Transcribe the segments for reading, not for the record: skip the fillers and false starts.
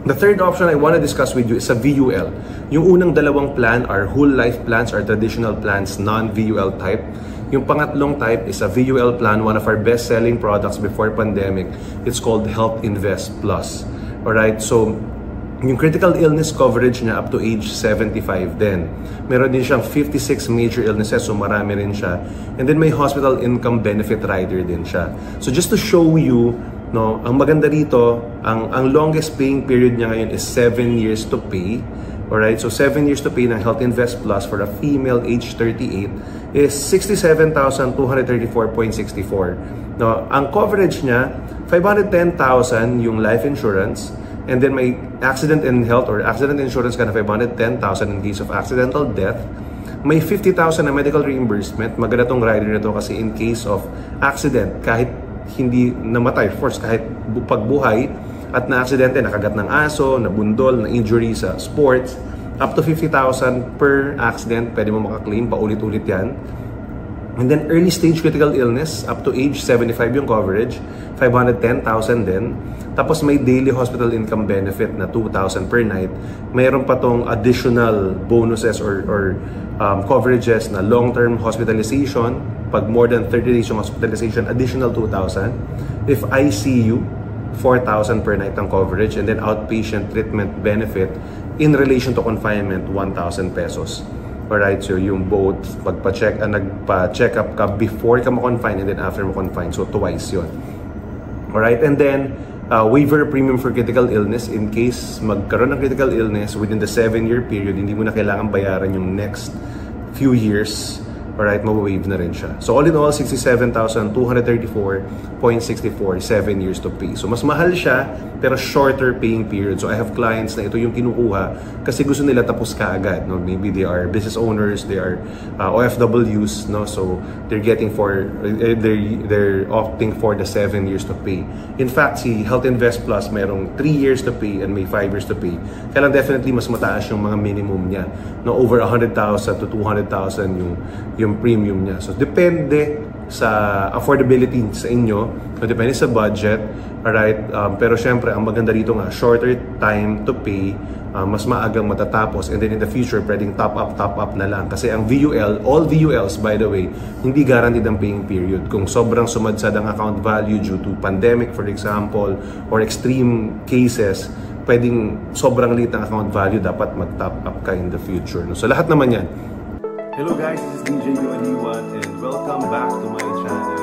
The third option I want to discuss with you is a VUL. Yung unang dalawang plan are whole life plans or traditional plans, non-VUL type. Yung pangatlong type is a VUL plan, one of our best-selling products before pandemic. It's called Health Invest Plus. Alright, so yung critical illness coverage niya up to age 75 din. Meron din siyang 56 major illnesses, so marami rin siya. And then may hospital income benefit rider din siya. So just to show you, no, ang maganda rito, ang longest paying period niya ngayon is 7 years to pay. Alright, so 7 years to pay ng Health Invest Plus for a female age 38 is 67,234.64. No, ang coverage niya, 510,000 yung life insurance, and then may accident and health or accident insurance ka na 510,000 in case of accidental death. May 50,000 na medical reimbursement. Maganda tong rider na to kasi in case of accident, kahit hindi namatay, of course, kahit pagbuhay at na-aksidente, nakagat ng aso, nabundol, na-injury sa sports, up to 50,000 per accident, pwede mo makaklaim, paulit-ulit yan. And then early stage critical illness, up to age 75 yung coverage, 510,000 din. Tapos may daily hospital income benefit na 2,000 per night. Mayroon pa tong additional bonuses or coverages na long-term hospitalization. Pag more than 30 days yung hospitalization, additional 2,000. If ICU, 4,000 per night ang coverage. And then outpatient treatment benefit in relation to confinement, 1,000 pesos. Alright, so yung both, nagpa-check up ka before ka ma-confine and then after ma-confine. So twice yun. Alright, and then waiver premium for critical illness in case magkaroon ng critical illness within the 7-year period, hindi mo na kailangan bayaran yung next few years. Alright, mawawave na rin siya. So all in all, 67,234.64, 7 years to pay. So mas mahal siya, pero shorter paying period. So I have clients na ito yung kinukuha kasi gusto nila tapos kaagad. No? Maybe they are business owners, they are OFWs, no? So they're opting for the 7 years to pay. In fact, si Health Invest Plus mayroong 3 years to pay and may 5 years to pay. Kaya lang definitely mas mataas yung mga minimum niya. No? Over 100,000 to 200,000 yung premium niya. So, depende sa affordability sa inyo. So, depende sa budget. Alright? Pero syempre, ang maganda rito nga, shorter time to pay, mas maagang matatapos. And then in the future, pwedeng top up na lang. Kasi ang VUL, all VULs, by the way, hindi guaranteed ang paying period. Kung sobrang sumadsad ang account value due to pandemic, for example, or extreme cases, pwedeng sobrang liit ang account value, dapat mag-top up ka in the future. No? So, lahat naman yan. Hello guys, this is DJ Yodiwat and welcome back to my channel.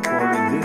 For this